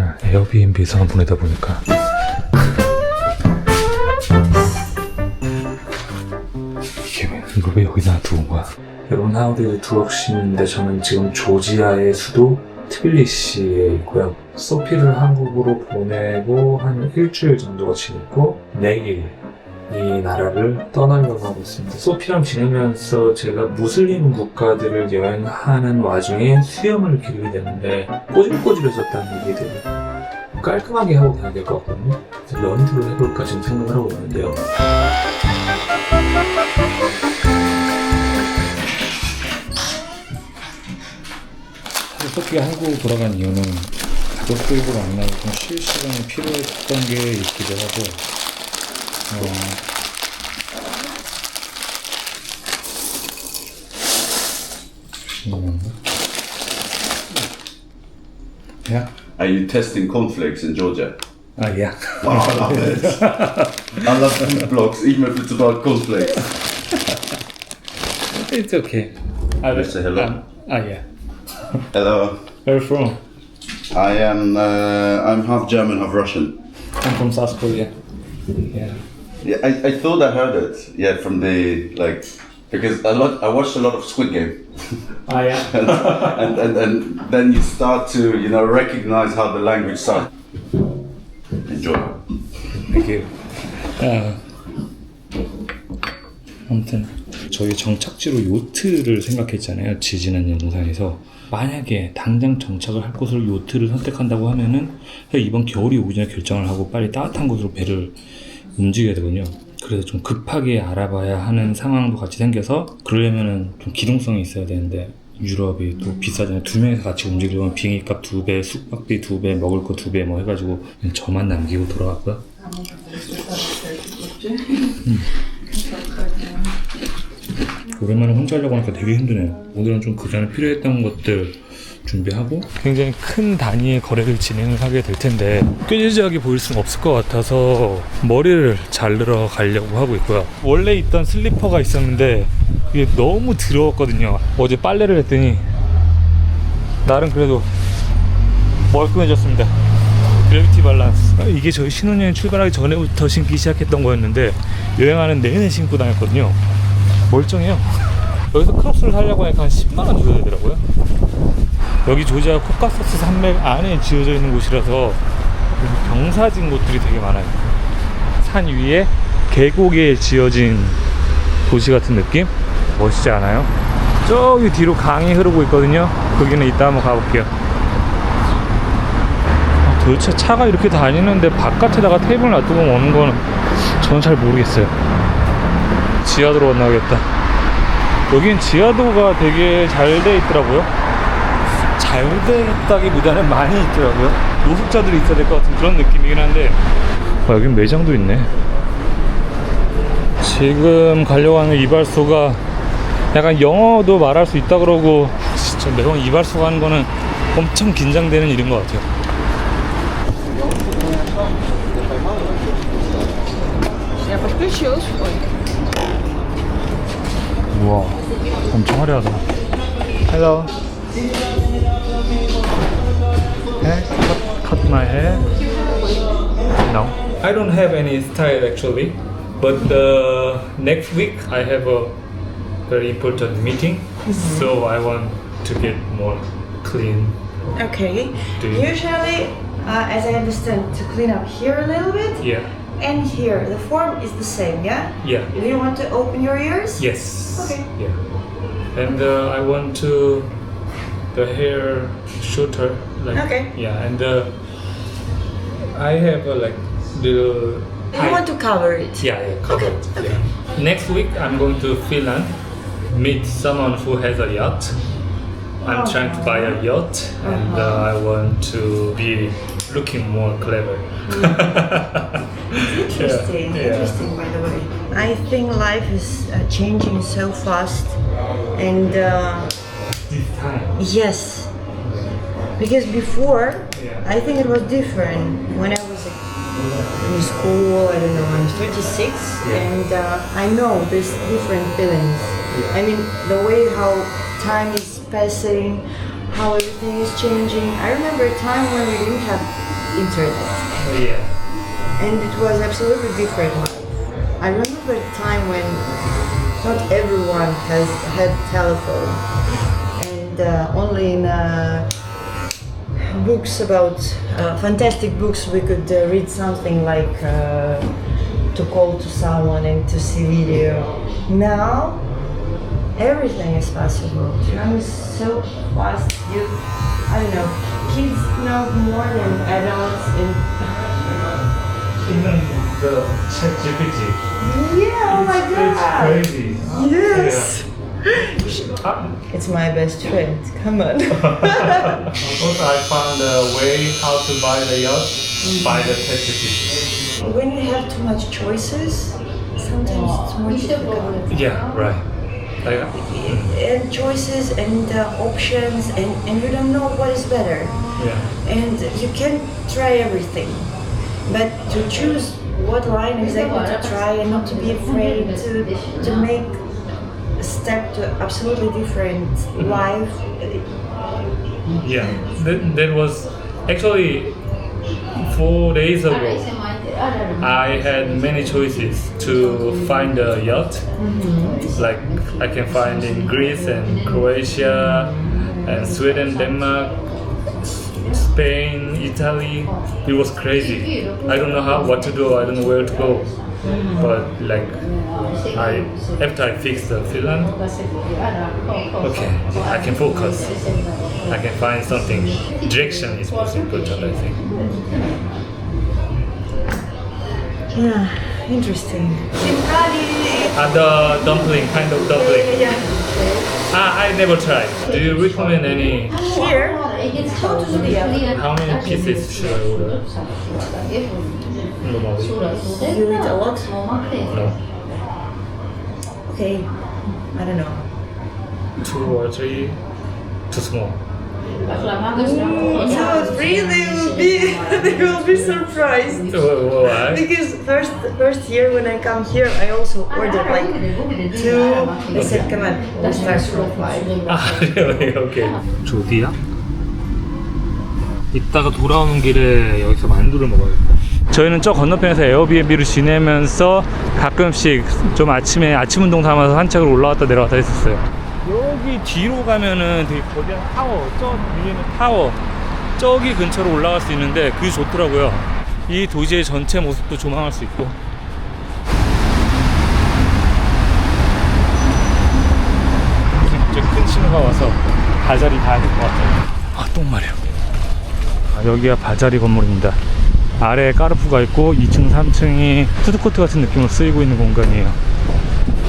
맨날 에어비앤비에서만 보내다 보니까 이걸 왜 여기다 두고 온 거야? 여러분, 하우디를 두 없이는데 저는 지금 조지아의 수도 트빌리시에 있고요. 소피를 한국으로 보내고 한 일주일 정도가 지났고 내일 이 나라를 떠나려고 하고 있습니다. 소피랑 지내면서 제가 무슬림 국가들을 여행하는 와중에 수염을 기르게 됐는데 꼬질꼬질해졌다는 얘기들을 깔끔하게 하고 가야 될 것 같거든요. 그래서 런드로 해볼까 지금 생각을 하고 있는데요. 소피가 한국 돌아간 이유는 가족들과 만나고 좀 쉴 시간이 필요했던 게 있기도 하고 Yeah. Are you testing cornflakes in Georgia? Yeah. Wow, I love it. I love food blogs, even if it's about cornflakes. It's okay. Say hello. Yeah. Hello. Where are you from? I'm half German, half Russian. I'm from South Korea. Yeah. Yeah, I thought I heard it. Yeah, from the because I watched a lot of Squid Game. Yeah. and then you start to recognize how the language starts. Enjoy. Thank you. 아무튼 저희 정착지로 요트를 생각했잖아요. 지지난 영상에서 만약에 당장 정착을 할 곳을 요트를 선택한다고 하면은 이번 겨울이 오기 전에 결정을 하고 빨리 따뜻한 곳으로 배를 움직여야 되거든요. 그래서 좀 급하게 알아봐야 하는 상황도 같이 생겨서 그러려면은 좀 기동성이 있어야 되는데 유럽이 또 비싸잖아요. 두 명이서 같이 움직이려면 비행기값 2배, 숙박비 2배, 먹을 거 2배 뭐 해가지고 저만 남기고 돌아갔고요. 오랜만에 혼자 하려고 하니까 되게 힘드네요. 오늘은 좀 그전에 필요했던 것들 준비하고 굉장히 큰 단위의 거래를 진행을 하게 될 텐데 꾀지지하게 보일 수는 없을 것 같아서 머리를 자르러 가려고 하고 있고요. 원래 있던 슬리퍼가 있었는데 이게 너무 더러웠거든요. 어제 빨래를 했더니 나름 그래도 멀끔해졌습니다. 그래비티 밸런스. 이게 저희 신혼여행 출발하기 전에부터 신기 시작했던 거였는데 여행하는 내내 신고 다녔거든요. 멀쩡해요. 여기서 크록스를 사려고 하니까 한 10만원 줘야 되더라고요. 여기 조지아 코카서스 산맥 안에 지어져 있는 곳이라서 경사진 곳들이 되게 많아요. 산 위에 계곡에 지어진 도시 같은 느낌? 멋있지 않아요? 저기 뒤로 강이 흐르고 있거든요. 거기는 이따 한번 가볼게요. 도대체 차가 이렇게 다니는데 바깥에다가 테이블 놔두고 오는 거는 저는 잘 모르겠어요. 지하도로 건너야겠다. 여긴 지하도가 되게 잘 돼 있더라고요. 잘 돼 있다기보다는 많이 있더라고요. 노숙자들이 있어야 될 것 같은 그런 느낌이긴 한데 여긴 매장도 있네. 지금 가려고 하는 이발소가 약간 영어도 말할 수 있다 그러고 진짜 매번 이발소 가는 거는 엄청 긴장되는 일인 것 같아요. 우와, 엄청 화려하다. Hello. Cut my hair. No. I don't have any style actually, but next week I have a very important meeting, so I want to get more clean. Okay. Do you- Usually, as I understand, to clean up here a little bit Yeah. and here. The form is the same, yeah? Yeah. Do you want to open your ears? Yes. Okay. Yeah. And I want to the hair shorter. Like, Okay. Yeah, and I have a like little. You want to cover it? Yeah, covered. Okay. Yeah. Next week I'm going to Finland, meet someone who has a yacht. I'm trying to buy a yacht, and I want to be looking more clever. Interesting. Yeah. Interesting, by the way. I think life is changing so fast, and This time. yes, because before Yeah. I think it was different when I was in school. I don't know. I'm 36, Yeah. and I know there's different feelings. I mean, the way how time is passing, how everything is changing. I remember a time when we didn't have internet. Yeah. And it was absolutely different. I remember a time when not everyone has had telephone, and only in books about fantastic books we could read something like to call to someone and to see video. Now everything is possible. Time is so fast. I don't know. Kids know more than adults. Even the ChatGPT. Yeah, oh my god. It's crazy. Yes. Ah, It's my best friend. Come on. also, I found a way how to buy the yacht by the ChatGPT. When you have too much choices, sometimes it's more difficult. Yeah, right. Like, And choices and options, and you don't know what is better. yeah. And you can try everything. But to choose what line exactly to try and not to be afraid to make a step to absolutely different life. Yeah, that was actually 4 days ago. I had many choices to find a yacht. Like I can find in Greece and Croatia and Sweden, Denmark, Spain, Italy. It was crazy. I don't know what to do. I don't know where to go. But like, after I fixed the Finland, okay, I can focus. I can find something. Direction is most important, I think. Yeah, interesting. And the dumpling, kind of dumpling. Yeah. I never tried. Do you recommend any? Here, how to do the How many pieces should I order? Normally. You eat a lot? No. Okay, I don't know. 2 or 3. Too small. 2 or 3, they will be surprised. Why? Because first year when I come here, I also ordered like 2. They said, come on, we'll start from 5. 아, really? Okay. 조디야? 이따가 돌아오는 길에 여기서 만두를 먹어야겠다. 저희는 저 건너편에서 에어비앤비를 지내면서 가끔씩 좀 아침에 아침 운동 삼아서 산책을 올라왔다 내려왔다 했었어요. 여기 뒤로 가면은 되게 거대한 타워, 저 위에는 타워, 저기 근처로 올라갈 수 있는데 그게 좋더라고요. 이 도시의 전체 모습도 조망할 수 있고. 이제 큰 신호가 와서 바자리 가야 될 것 같아요. 아, 똥말이야. 여기가 바자리 건물입니다. 아래에 까르푸가 있고 2층, 3층이 푸드코트 같은 느낌으로 쓰이고 있는 공간이에요.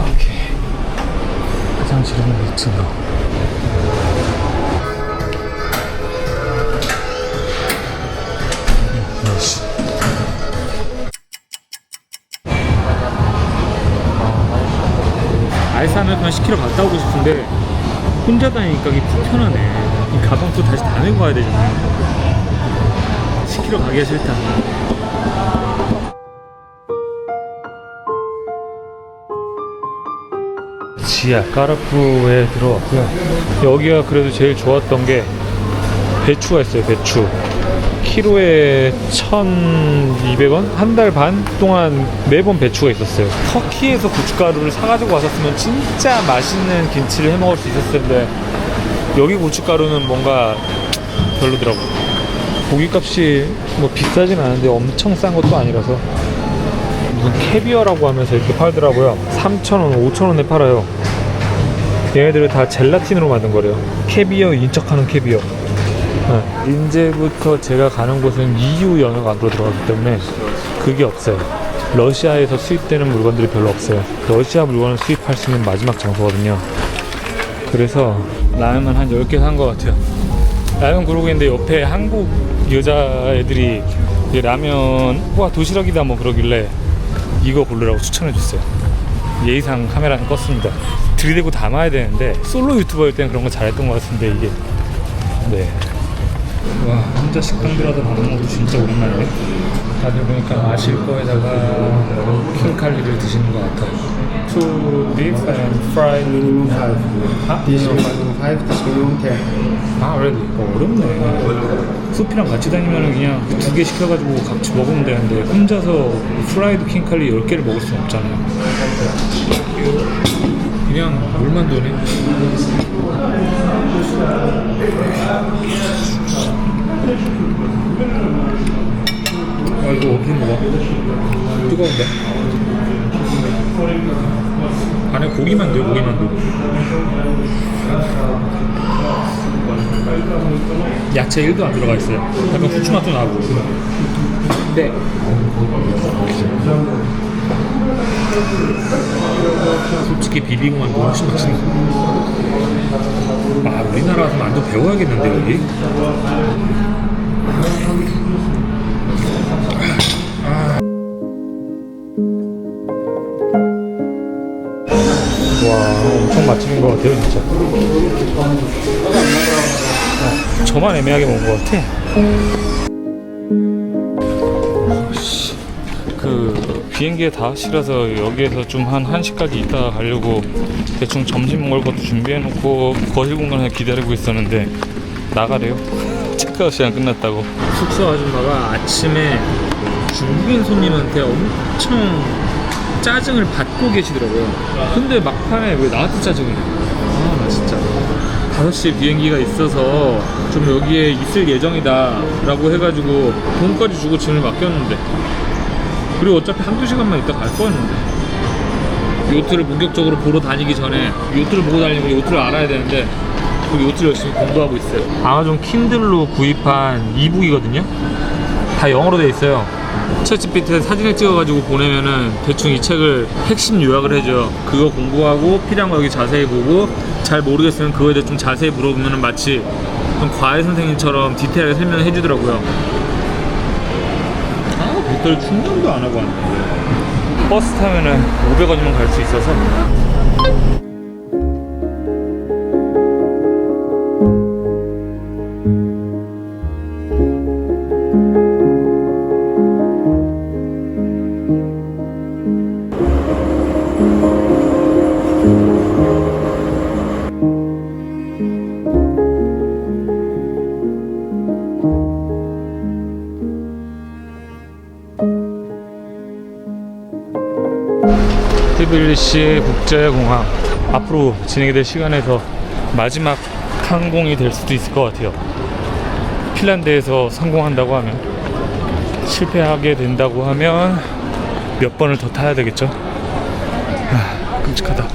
오케이. 화장실은 2층으로. 알싸 아메리카노 10kg 갔다 오고 싶은데 혼자 다니니까 이게 불편하네. 이 가방도 다시 다 메고 가야 되잖아요. 10km 가기가 싫다. 지하 까르푸에 들어왔고요. 여기가 그래도 제일 좋았던 게 배추가 있어요. 배추 키로에 1,200원? 한 달 반 동안 매번 배추가 있었어요. 터키에서 고춧가루를 사가지고 왔었으면 진짜 맛있는 김치를 해먹을 수 있었을 텐데 여기 고춧가루는 뭔가 별로더라고. 고기값이 뭐 비싸진 않은데 엄청 싼 것도 아니라서 무슨 캐비어라고 하면서 이렇게 팔더라고요. 3,000원, 5,000원에 팔아요. 얘네들은 다 젤라틴으로 만든 거래요. 캐비어 인척하는 캐비어. 네. 이제부터 제가 가는 곳은 EU 영역 안으로 들어가기 때문에 그게 없어요. 러시아에서 수입되는 물건들이 별로 없어요. 러시아 물건을 수입할 수 있는 마지막 장소거든요. 그래서 라면만 한 10개 산 것 같아요. 라면 그러고 있는데 옆에 한국 여자애들이 라면 와 도시락이다 뭐 그러길래 이거 고르라고 추천해줬어요. 예의상 카메라는 껐습니다. 들이대고 담아야 되는데 솔로 유튜버일 때는 그런 거 잘했던 것 같은데 이게 네. 와 혼자 식당 들어가서 밥 먹는 것도 진짜 오랜만이네. 다들 보니까 마실 거에다가 킹칼리를 드시는 것 같아요. Two beef and fried Minimum 5. 아? This minimum 5, this minimum 10. 아, already. 어렵네. 수피랑 같이 다니면 그냥 두 개 시켜가지고 같이 먹으면 되는데 혼자서 프라이드 킹칼리 10개를 먹을 수는 없잖아요. 그냥 물만 도네. 아, 이거 어떻게 먹어? 뜨거운데? 안에 고기만 돼, 고기만 돼. 야채 1도 안 들어가 있어요. 약간 후추 맛도 나고. 네. 솔직히 비비고만 너무 훨씬 맛있네. 아, 우리나라 와서 만두 배워야겠는데, 여기? 와, 엄청 맛집인 것 같아요, 진짜. 저만 애매하게 먹은 것 같아. 그 비행기에 다 실어서 여기에서 좀 한 1시까지 있다가 가려고 대충 점심 먹을 것도 준비해놓고 거실 공간에 기다리고 있었는데 나가래요. 체크아웃 시간 끝났다고. 숙소 아줌마가 아침에 중국인 손님한테 엄청 짜증을 받고 계시더라고요. 근데 막판에 왜 나한테 짜증을 해? 아, 나 진짜 5시에 비행기가 있어서 좀 여기에 있을 예정이다 라고 해가지고 돈까지 주고 짐을 맡겼는데, 그리고 어차피 한두 시간만 있다 갈 거였는데, 요트를 본격적으로 보러 다니기 전에 요트를 보고 다니면 요트를 알아야 되는데 그 요트를 열심히 공부하고 있어요. 아마존 킨들로 구입한 이북이거든요. 다 영어로 돼 있어요. 챗GPT에 사진을 찍어가지고 보내면은 대충 이 책을 핵심 요약을 해줘요. 그거 공부하고 필요한 거 여기 자세히 보고, 잘 모르겠으면 그거에 대해 좀 자세히 물어보면은 마치 좀 과외 선생님처럼 디테일하게 설명을 해주더라고요. 아, 배터리 충전도 안 하고 왔네. 버스 타면은 500원이면 갈 수 있어서. 트빌리시 국제공항, 앞으로 진행이 될 시간에서 마지막 항공이 될 수도 있을 것 같아요. 핀란드에서 성공한다고 하면, 실패하게 된다고 하면 몇 번을 더 타야 되겠죠. 끔찍하다.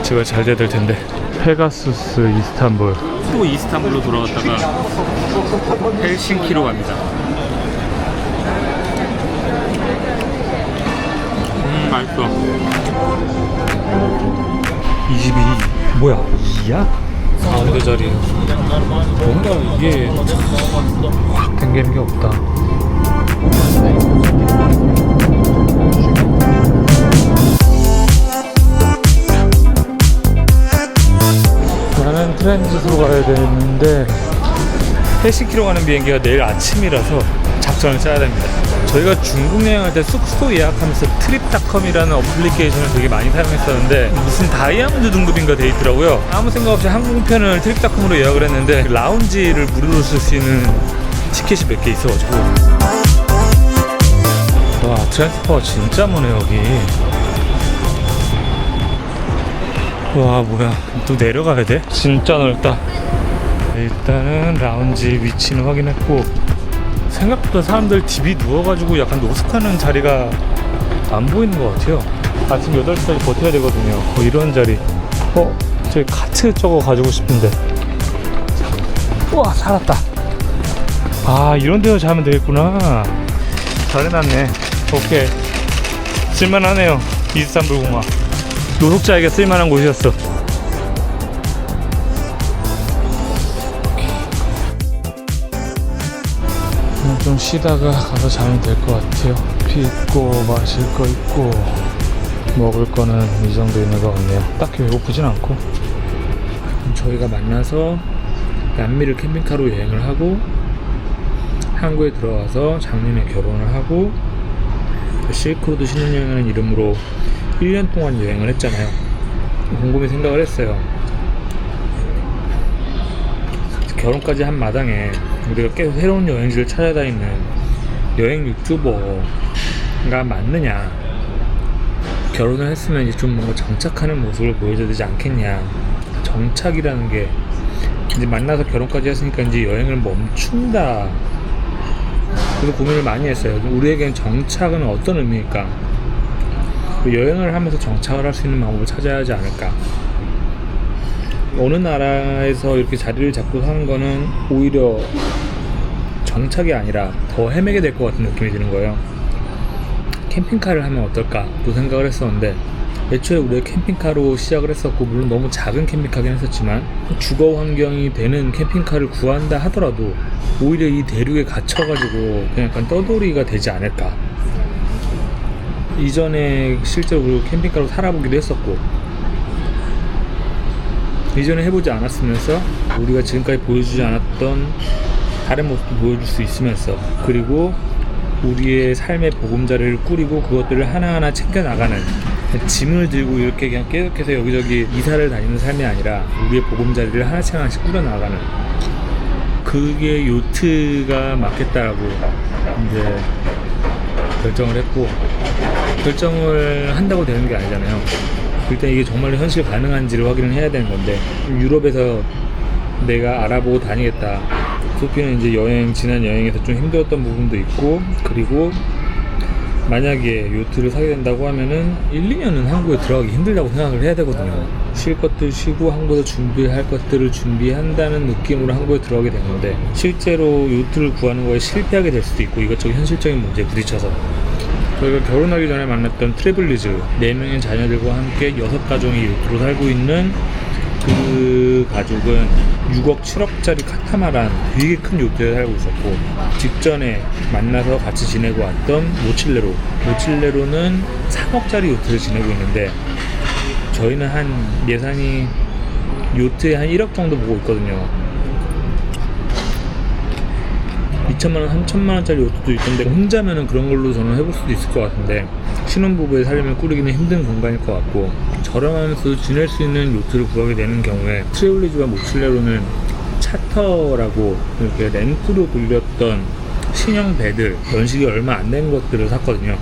제발 잘 돼야 될 텐데. 페가수스 이스탄불. 또 이스탄불로 돌아갔다가 헬싱키로 갑니다. 맛있어. 이 집이 뭐야? 2야? 가운데 자리. 뭔가 이게 확 당기는 게 없다. 나는 트랜짓으로 가야 되는데 헬싱키로 가는 비행기가 내일 아침이라서 작전을 짜야 됩니다. 저희가 중국 여행할 때 숙소 예약하면서 트립닷컴이라는 어플리케이션을 되게 많이 사용했었는데 무슨 다이아몬드 등급인가 돼 있더라고요. 아무 생각 없이 항공편을 트립닷컴으로 예약을 했는데 라운지를 무료로 쓸 수 있는 티켓이 몇 개 있어가지고, 와, 트랜스퍼가 진짜 머네 여기. 와, 뭐야, 또 내려가야 돼? 진짜 넓다. 일단은 라운지 위치는 확인했고, 생각보다 사람들 DB 누워가지고 약간 노숙하는 자리가 안 보이는 것 같아요. 아침 8시까지 버텨야 되거든요. 이런 자리. 저기 카트 저거 가지고 싶은데. 우와, 살았다. 아, 이런 데서 자면 되겠구나. 잘 해놨네. 오케이. 쓸만하네요. 이스탄불 공항. 노숙자에게 쓸만한 곳이었어. 좀 쉬다가 가서 자면 될 것 같아요. 피 있고 마실 거 있고 먹을 거는 이 정도 있는 것 같네요. 딱히 배고프진 않고. 저희가 만나서 남미를 캠핑카로 여행을 하고 한국에 들어와서 작년에 결혼을 하고 실크로드 신혼여행이라는 이름으로 1년 동안 여행을 했잖아요. 곰곰이 생각을 했어요. 결혼까지 한 마당에 우리가 계속 새로운 여행지를 찾아다니는 여행 유튜버가 맞느냐, 결혼을 했으면 이제 좀 뭔가 정착하는 모습을 보여줘야 되지 않겠냐. 정착이라는 게 이제 만나서 결혼까지 했으니까 이제 여행을 멈춘다. 그래서 고민을 많이 했어요. 우리에겐 정착은 어떤 의미일까? 여행을 하면서 정착을 할 수 있는 방법을 찾아야 하지 않을까? 어느 나라에서 이렇게 자리를 잡고 사는 거는 오히려 정착이 아니라 더 헤매게 될 것 같은 느낌이 드는 거예요. 캠핑카를 하면 어떨까 또 생각을 했었는데, 애초에 우리가 캠핑카로 시작을 했었고, 물론 너무 작은 캠핑카긴 했었지만 주거 환경이 되는 캠핑카를 구한다 하더라도 오히려 이 대륙에 갇혀가지고 그냥 약간 떠돌이가 되지 않을까. 이전에 실제로 그리고 캠핑카로 살아보기도 했었고, 이전에 해보지 않았으면서 우리가 지금까지 보여주지 않았던 다른 모습도 보여줄 수 있으면서, 그리고 우리의 삶의 보금자리를 꾸리고 그것들을 하나하나 챙겨나가는, 짐을 들고 이렇게 그냥 계속해서 여기저기 이사를 다니는 삶이 아니라 우리의 보금자리를 하나씩 하나씩 꾸려나가는, 그게 요트가 맞겠다라고 이제 결정을 했고, 결정을 한다고 되는 게 아니잖아요. 일단 이게 정말로 현실 가능한지를 확인을 해야 되는 건데, 유럽에서 내가 알아보고 다니겠다. 소피는 이제 지난 여행에서 좀 힘들었던 부분도 있고, 그리고 만약에 요트를 사게 된다고 하면은 1, 2년은 한국에 들어가기 힘들다고 생각을 해야 되거든요. 쉴 것들 쉬고 한국에서 준비할 것들을 준비한다는 느낌으로 한국에 들어가게 되는데, 실제로 요트를 구하는 거에 실패하게 될 수도 있고, 이것저것 현실적인 문제에 부딪혀서 저희가 결혼하기 전에 만났던 트래블리즈 4명의 자녀들과 함께 6가족이 요트로 살고 있는 그 가족은 6억 7억짜리 카타마란 되게 큰 요트에 살고 있었고, 직전에 만나서 같이 지내고 왔던 모칠레로는 3억짜리 요트를 지내고 있는데, 저희는 한 예산이 요트에 한 1억 정도 보고 있거든요. 2천만원, 3천만원짜리 요트도 있던데, 혼자면은 그런 걸로 저는 해볼 수도 있을 것 같은데, 신혼부부의 삶을 꾸리기는 힘든 공간일 것 같고, 저렴하면서도 지낼 수 있는 요트를 구하게 되는 경우에 트래블리즈와 모칠레로는 차터라고 이렇게 렌트로 돌렸던 신형 배들, 연식이 얼마 안 된 것들을 샀거든요.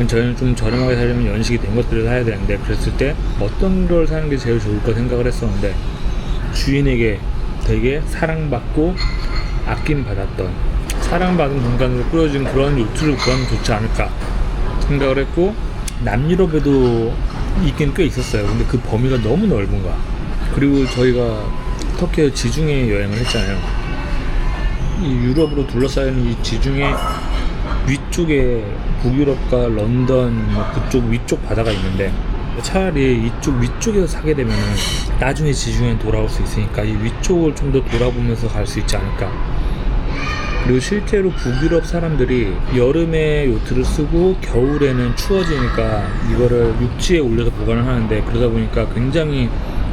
저희는 좀 저렴하게 살려면 연식이 된 것들을 사야 되는데, 그랬을 때 어떤 걸 사는 게 제일 좋을까 생각을 했었는데, 주인에게 되게 사랑받고 아낌받았던, 사랑받은 공간으로 꾸려진 그런 요트를 구하면 좋지 않을까 생각을 했고, 남유럽에도 있긴 꽤 있었어요. 근데 그 범위가 너무 넓은 거야. 그리고 저희가 터키에 지중해 여행을 했잖아요. 이 유럽으로 둘러싸인 이 지중해 위쪽에 북유럽과 런던 그쪽 위쪽 바다가 있는데, 차라리 이쪽 위쪽에서 사게 되면은 나중에 지중해는 돌아올 수 있으니까 이 위쪽을 좀 더 돌아보면서 갈 수 있지 않을까. 그리고 실제로 북유럽 사람들이 여름에 요트를 쓰고 겨울에는 추워지니까 이거를 육지에 올려서 보관을 하는데, 그러다 보니까 굉장히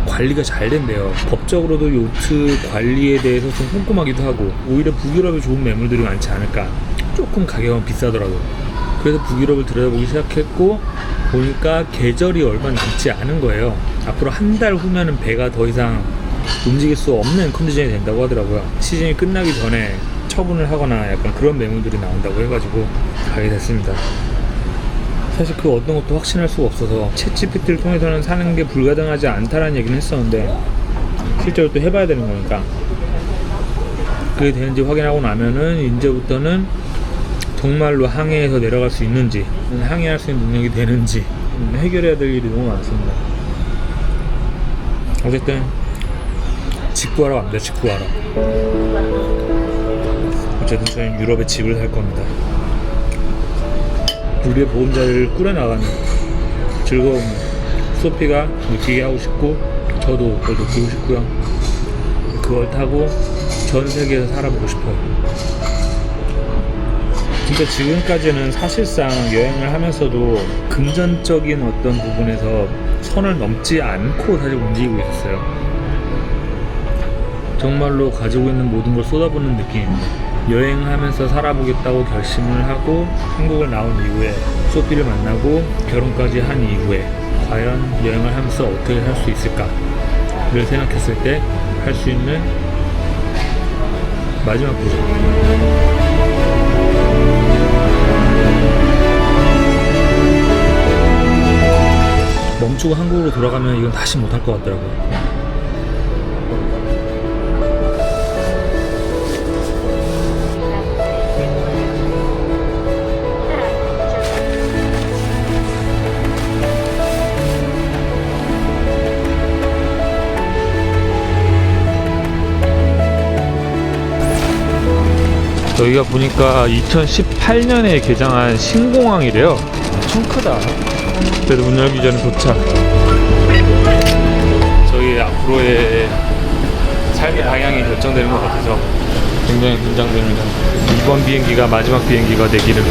관리가 잘 된대요. 법적으로도 요트 관리에 대해서 좀 꼼꼼하기도 하고, 오히려 북유럽에 좋은 매물들이 많지 않을까. 조금 가격은 비싸더라고요. 그래서 북유럽을 들여다보기 시작했고, 보니까 계절이 얼마 남지 않은 거예요. 앞으로 한 달 후면은 배가 더 이상 움직일 수 없는 컨디션이 된다고 하더라고요. 시즌이 끝나기 전에 처분을 하거나 약간 그런 매물들이 나온다고 해가지고 가게 됐습니다. 사실 그 어떤 것도 확신할 수가 없어서 챗GPT를 통해서는 사는 게 불가능하지 않다라는 얘기는 했었는데, 실제로 또 해봐야 되는 거니까 그게 되는지 확인하고 나면은 이제부터는 정말로 항해해서 내려갈 수 있는지, 항해할 수 있는 능력이 되는지 해결해야 될 일이 너무 많습니다. 어쨌든 직구하러 갑니다. 직구하러. 어쨌든 저희는 유럽에 집을 살 겁니다. 우리의 보금자리를 꾸려나가는 즐거움, 소피가 느끼게 하고 싶고, 저도 그걸 느끼고 싶고요. 그걸 타고 전 세계에서 살아보고 싶어요. 진짜 지금까지는 사실상 여행을 하면서도 금전적인 어떤 부분에서 선을 넘지 않고 사실 움직이고 있었어요. 정말로 가지고 있는 모든 걸 쏟아붓는 느낌입니다. 여행하면서 살아보겠다고 결심을 하고 한국을 나온 이후에 소피를 만나고 결혼까지 한 이후에 과연 여행을 하면서 어떻게 할 수 있을까를 생각했을 때 할 수 있는 마지막 도전. 멈추고 한국으로 돌아가면 이건 다시 못할 것 같더라고요. 여기가 보니까 2018년에 개장한 신공항이래요. 엄청 크다. 그래도 문 열기 전에 도착. 저희 앞으로의 삶의 방향이 결정되는 것 같아서 굉장히 긴장됩니다. 이번 비행기가 마지막 비행기가 되기를.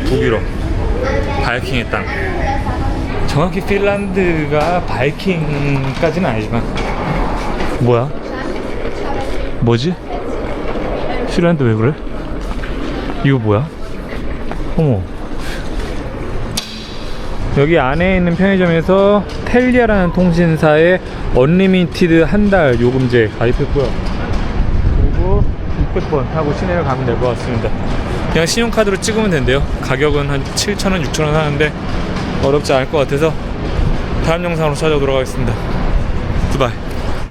독일어 바이킹의 땅. 정확히 핀란드가 바이킹까지는 아니지만 뭐야? 뭐지? 핀란드 왜 그래? 이거 뭐야? 어머. 여기 안에 있는 편의점에서 텔리아라는 통신사에 언리미티드 한 달 요금제 가입했고요. 그리고 600번 하고 시내를 가면 될 것 같습니다. 그냥 신용카드로 찍으면 된대요. 가격은 한 7,000원, 6,000원 하는데 어렵지 않을 것 같아서 다음 영상으로 찾아오도록 하겠습니다. 굿바이.